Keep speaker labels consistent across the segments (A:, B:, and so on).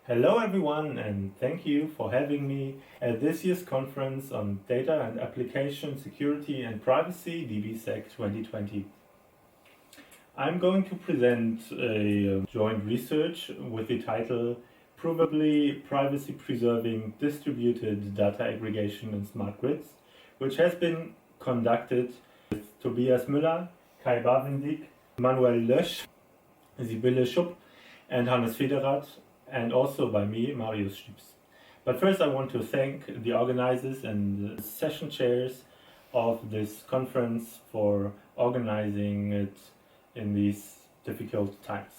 A: Hello everyone, and thank you for having me at this year's conference on Data and Application Security and Privacy, DBSEC 2020. I'm going to present a joint research with the title Provably Privacy Preserving Distributed Data Aggregation in Smart Grids, which has been conducted with Tobias Mueller, Bavendiek, Manuel Lösch, Sibylle Schupp, and Hannes Federath, and also by me, Marius Stübs. But first I want to thank the organizers and the session chairs of this conference for organizing it in these difficult times.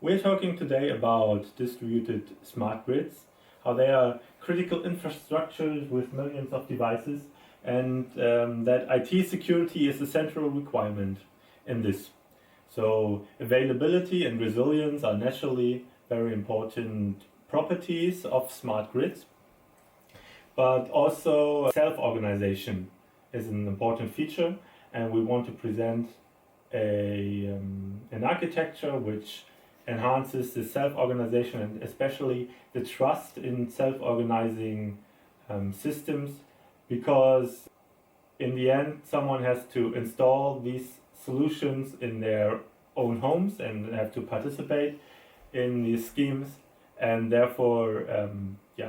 A: We're talking today about distributed smart grids, how they are critical infrastructures with millions of devices, and that IT security is a central requirement in this. So availability and resilience are naturally very important properties of smart grids, but also self-organization is an important feature, and we want to present an architecture which enhances the self-organization and especially the trust in self-organizing systems, because in the end someone has to install these solutions in their own homes and have to participate in these schemes, and therefore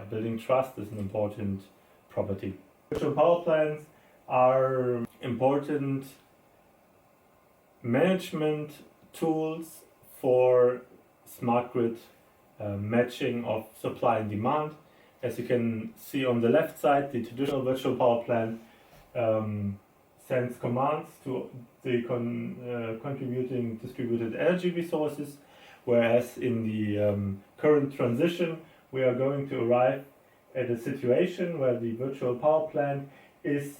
A: building trust is an important property. Virtual power plants are important management tools for smart grid matching of supply and demand. As you can see on the left side, the traditional virtual power plant sends commands to the contributing distributed energy resources, whereas in the current transition we are going to arrive at a situation where the virtual power plant is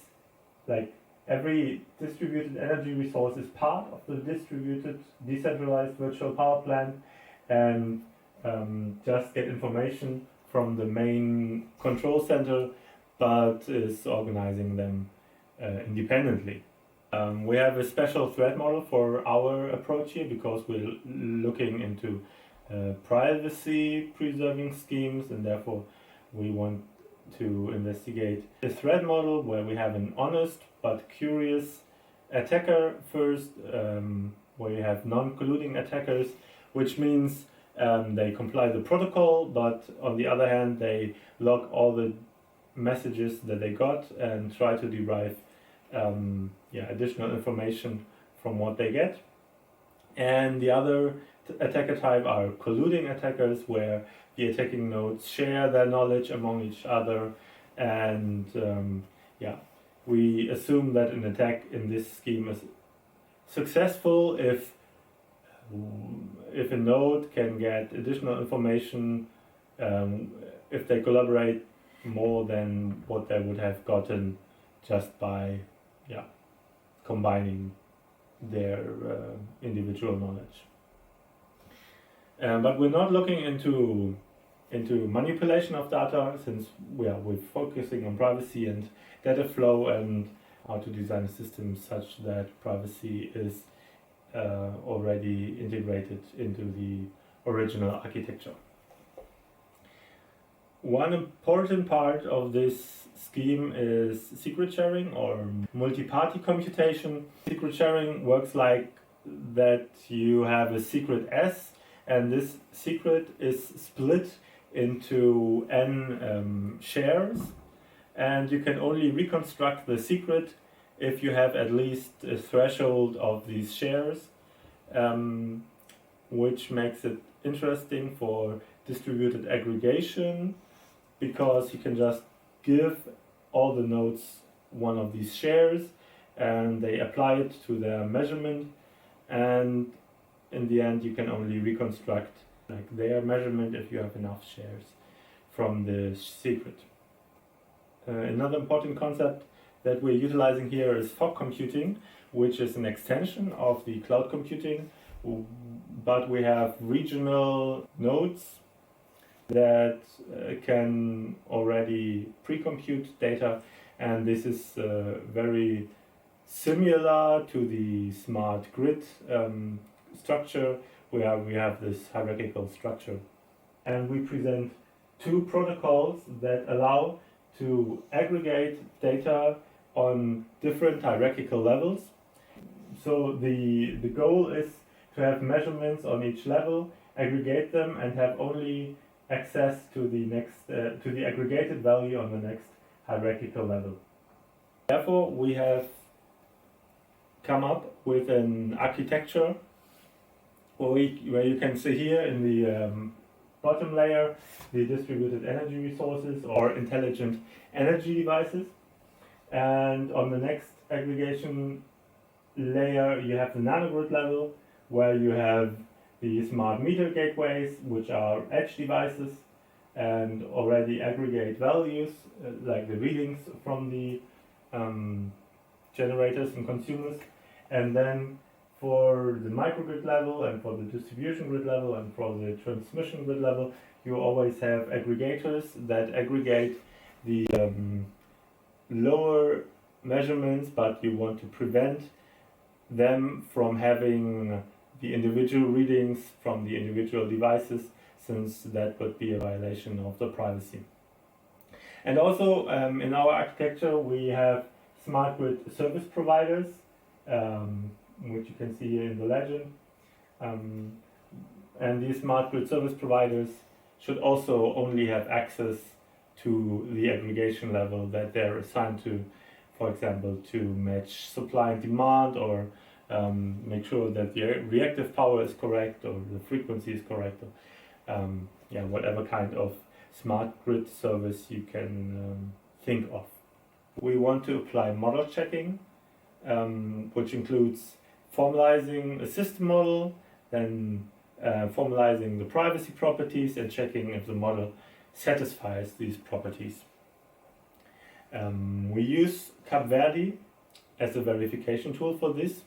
A: like every distributed energy resource is part of the distributed decentralized virtual power plant, and just get information from the main control center, but is organizing them independently. We have a special threat model for our approach here because we're looking into privacy preserving schemes, and therefore we want to investigate a threat model where we have an honest but curious attacker first, where you have non-colluding attackers, which means they comply the protocol, but on the other hand they log all the messages that they got and try to derive additional information from what they get. And the other attacker type are colluding attackers, where the attacking nodes share their knowledge among each other, and we assume that an attack in this scheme is successful if a node can get additional information if they collaborate more than what they would have gotten just by combining their individual knowledge. But we're not looking into manipulation of data, since we're focusing on privacy and data flow and how to design a system such that privacy is already integrated into the original architecture. One important part of this scheme is secret sharing or multi-party computation. Secret sharing works like that you have a secret S, and this secret is split into n shares, and you can only reconstruct the secret if you have at least a threshold of these shares, which makes it interesting for distributed aggregation, because you can just give all the nodes one of these shares and they apply it to their measurement, and in the end you can only reconstruct their measurement if you have enough shares from the secret. Another important concept that we're utilizing here is fog computing, which is an extension of the cloud computing, but we have regional nodes that can already pre-compute data, and this is very similar to the smart grid structure, where we have this hierarchical structure. And we present two protocols that allow to aggregate data on different hierarchical levels. So the goal is to have measurements on each level, aggregate them, and have only access to the next to the aggregated value on the next hierarchical level. Therefore, we have come up with an architecture where you can see here in the bottom layer the distributed energy resources or intelligent energy devices, and on the next aggregation layer you have the nanogrid level, where you have the smart meter gateways, which are edge devices and already aggregate values like the readings from the generators and consumers. And then for the microgrid level and for the distribution grid level and for the transmission grid level, you always have aggregators that aggregate the lower measurements, but you want to prevent them from having the individual readings from the individual devices, since that would be a violation of the privacy. And also in our architecture we have smart grid service providers, which you can see here in the legend. And these smart grid service providers should also only have access to the aggregation level that they're assigned to, for example, to match supply and demand, or make sure that the reactive power is correct or the frequency is correct, or whatever kind of smart grid service you can think of. We want to apply model checking, which includes formalizing a system model, then formalizing the privacy properties and checking if the model satisfies these properties. We use Bavendiek as a verification tool for this.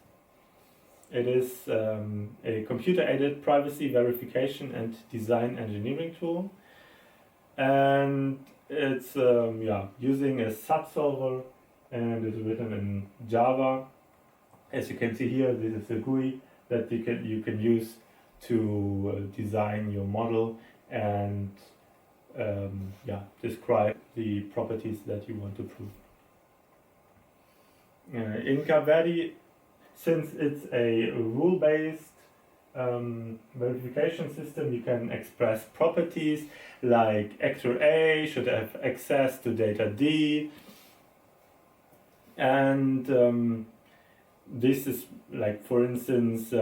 A: It is a computer-aided privacy verification and design engineering tool, and it's using a subsolver, and it's written in Java. As you can see here, this is a GUI that you can use to design your model and describe the properties that you want to prove. In Bavendiek, since it's a rule-based verification system, you can express properties like actor A should have access to data D, and this is like, for instance,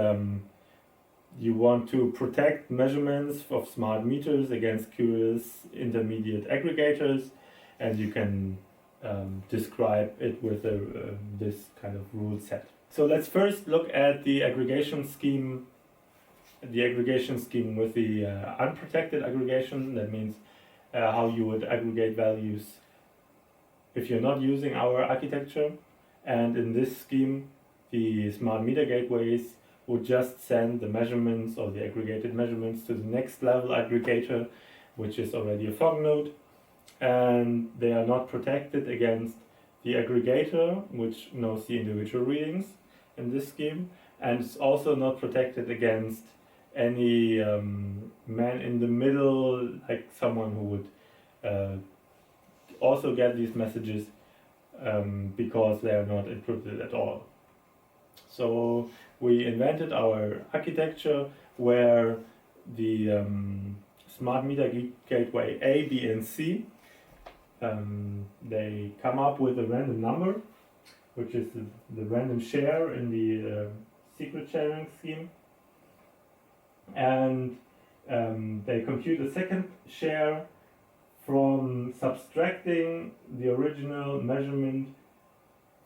A: you want to protect measurements of smart meters against curious intermediate aggregators, and you can describe it with this kind of rule set. So let's first look at the aggregation scheme. The aggregation scheme with the unprotected aggregation. That means how you would aggregate values if you're not using our architecture. And in this scheme, the smart meter gateways would just send the measurements or the aggregated measurements to the next level aggregator, which is already a Fog node, and they are not protected against the aggregator, which knows the individual readings in this scheme, and it's also not protected against any man in the middle, like someone who would also get these messages because they are not encrypted at all. So we invented our architecture where the smart meter gateway A, B, and C, they come up with a random number, which is the random share in the secret sharing scheme, and they compute a second share from subtracting the original measurement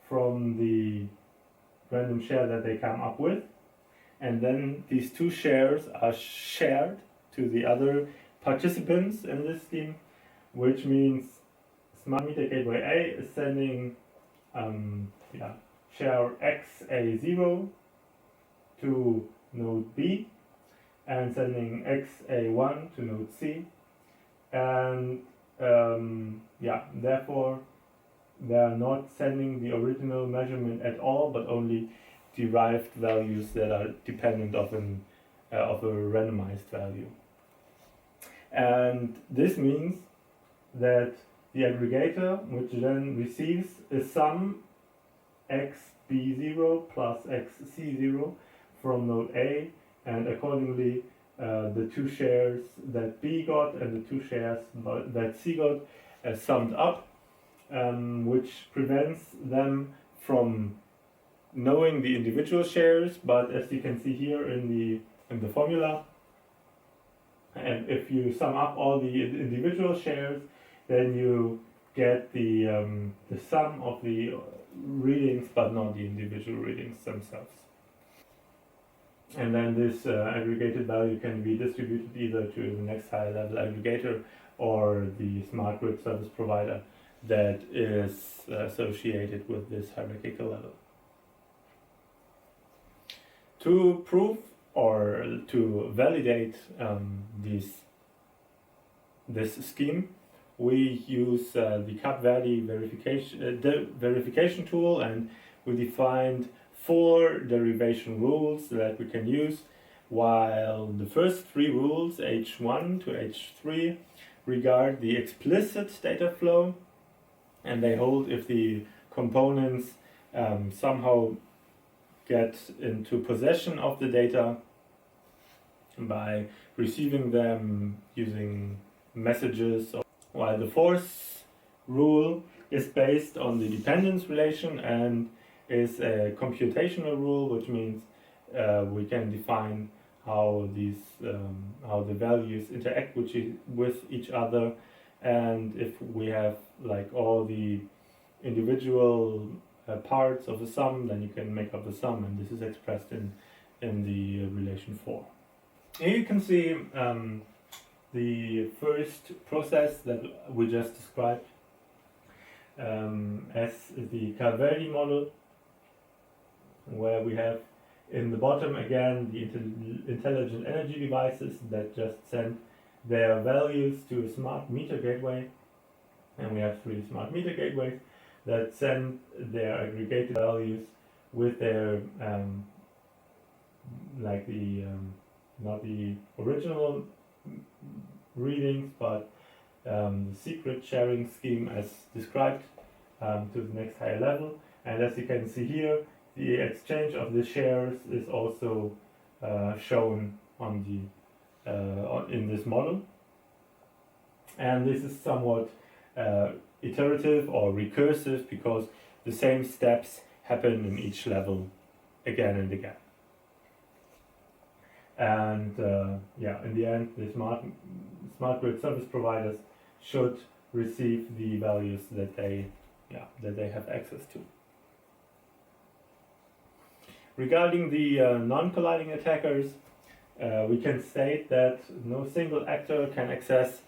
A: from the random share that they come up with, and then these two shares are shared to the other participants in this scheme, which means smart meter gateway A is sending share XA0 to node B, and sending XA1 to node C, and therefore they are not sending the original measurement at all, but only derived values that are dependent of an of a randomized value. And this means that the aggregator, which then receives a sum xb0 plus xc0 from node A, and accordingly the two shares that B got and the two shares that C got summed up, which prevents them from knowing the individual shares. But as you can see here in the formula, and if you sum up all the individual shares, then you get the sum of the readings, but not the individual readings themselves. And then this aggregated value can be distributed either to the next higher level aggregator or the smart grid service provider that is associated with this hierarchical level. To prove or to validate this scheme, we use the Provably verification tool, and we defined 4 derivation rules that we can use, while the first 3 rules, H1 to H3, regard the explicit data flow, and they hold if the components somehow get into possession of the data by receiving them using messages, while the 4th rule is based on the dependence relation and is a computational rule, which means we can define how the values interact with each other, and if we have like all the individual parts of the sum, then you can make up the sum, and this is expressed in the relation 4. Here you can see the first process that we just described as the Provably model, where we have in the bottom again the intelligent energy devices that just send their values to a smart meter gateway, and we have 3 smart meter gateways that send their aggregated values with their not the original readings, but the secret sharing scheme as described to the next higher level. And as you can see here, the exchange of the shares is also shown on in this model, and this is somewhat iterative or recursive because the same steps happen in each level again and again. And in the end, the smart grid service providers should receive the values that they have access to. Regarding the non-colliding attackers, we can state that no single actor can access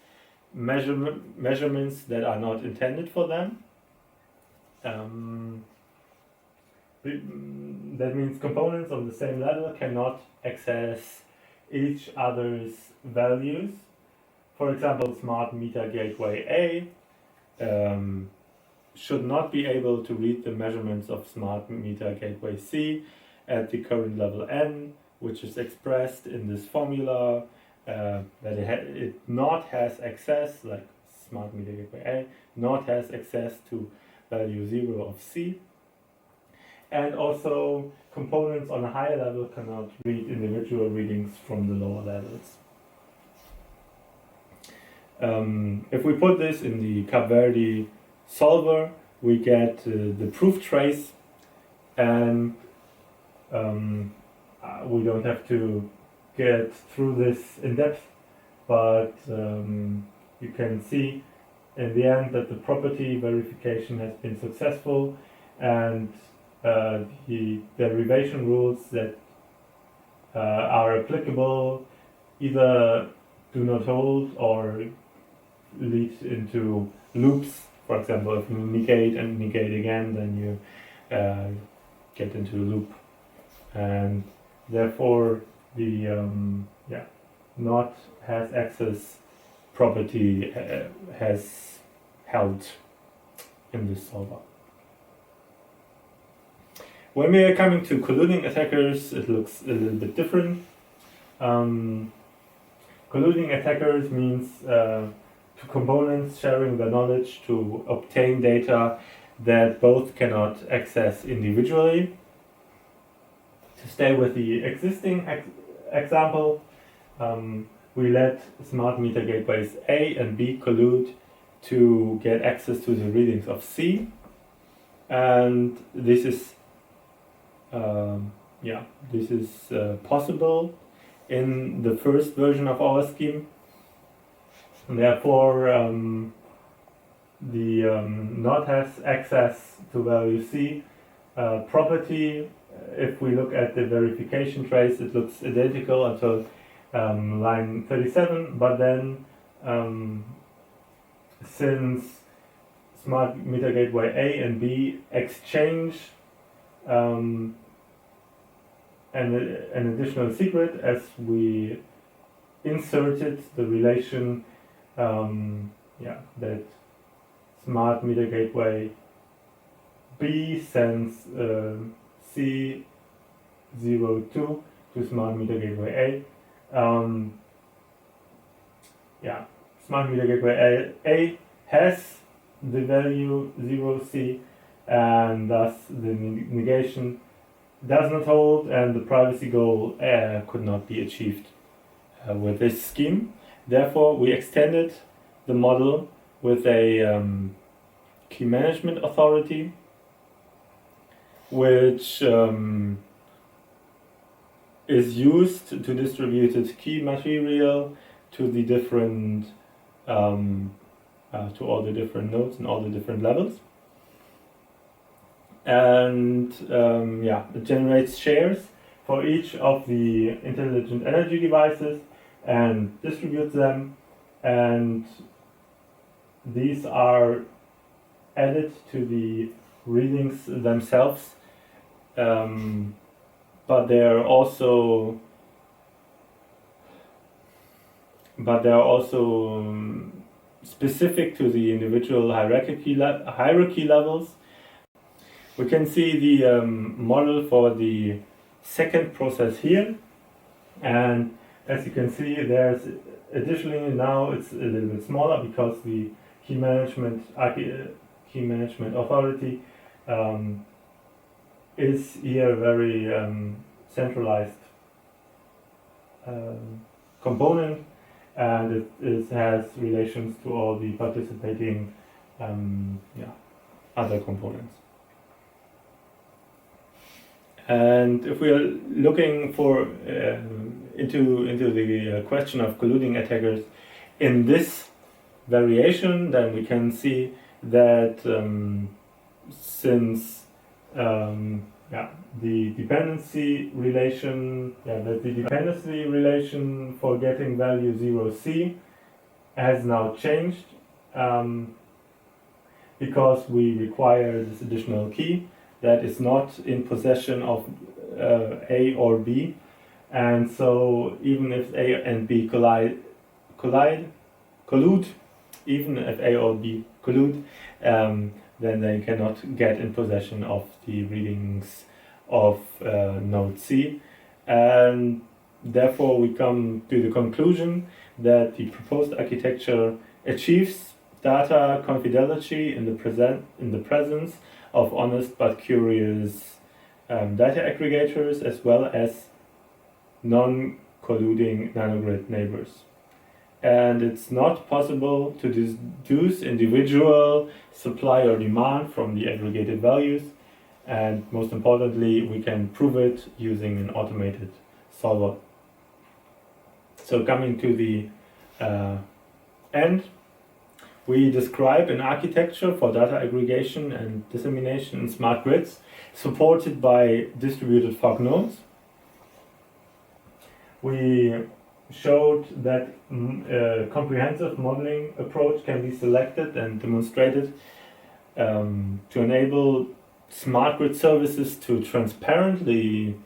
A: measurements that are not intended for them. That means components on the same level cannot access each other's values. For example, smart meter gateway A should not be able to read the measurements of smart meter gateway C at the current level n, which is expressed in this formula that it not has access, like smart meter gateway A, not has access to value 0 of C. And also components on a higher level cannot read individual readings from the lower levels. If we put this in the Provably solver, we get the proof trace, and we don't have to get through this in depth, but you can see in the end that the property verification has been successful, and the derivation rules that are applicable either do not hold or lead into loops. For example, if you negate and negate again, then you get into a loop, and therefore the not has access property has held in this solver. When we are coming to colluding attackers, it looks a little bit different. Colluding attackers means two components sharing the knowledge to obtain data that both cannot access individually. To stay with the existing example, we let smart meter gateways A and B collude to get access to the readings of C, and this is possible in the first version of our scheme. And therefore, the node has access to value C. Property, if we look at the verification trace, it looks identical until line 37, but then since smart meter gateway A and B exchange an additional secret as we inserted the relation that smart meter gateway B sends C02 to smart meter gateway A. Smart meter gateway A has the value 0C, and thus the negation does not hold, and the privacy goal could not be achieved with this scheme. Therefore, we extended the model with a key management authority, which is used to distribute key material to the different to all the different nodes and all the different levels. And it generates shares for each of the intelligent energy devices and distributes them, and these are added to the readings themselves, but they are also specific to the individual hierarchy levels. We can see the model for the second process here, and as you can see, there's additionally now it's a little bit smaller because the key management authority is here a very centralized component, and it has relations to all the participating other components. And if we are looking for into the question of colluding attackers in this variation, then we can see that since the dependency relation for getting value 0C has now changed because we require this additional key that is not in possession of A or B, and so even if A and B collude, even if A or B collude, then they cannot get in possession of the readings of node C, and therefore we come to the conclusion that the proposed architecture achieves data confidentiality in the presence of honest but curious data aggregators, as well as non-colluding nanogrid neighbors. And it's not possible to deduce individual supply or demand from the aggregated values, and most importantly, we can prove it using an automated solver. So coming to the end, we describe an architecture for data aggregation and dissemination in smart grids supported by distributed fog nodes. We showed that a comprehensive modeling approach can be selected and demonstrated to enable smart grid services to transparently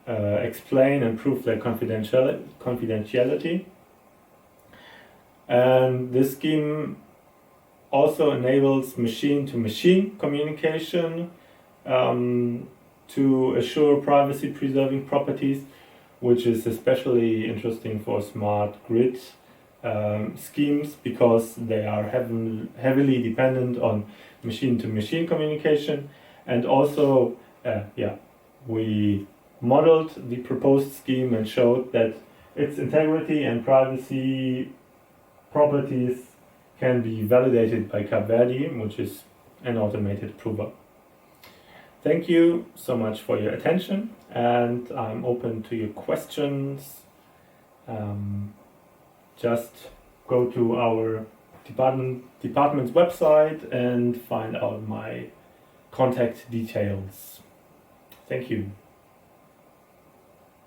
A: explain and prove their confidentiality. And this scheme also enables machine-to-machine communication to assure privacy-preserving properties, which is especially interesting for smart grid schemes because they are heavily dependent on machine-to-machine communication. And also, we modeled the proposed scheme and showed that its integrity and privacy properties can be validated by Bavendiek, which is an automated prover. Thank you so much for your attention, and I'm open to your questions. Just go to our department's website and find out my contact details. Thank you.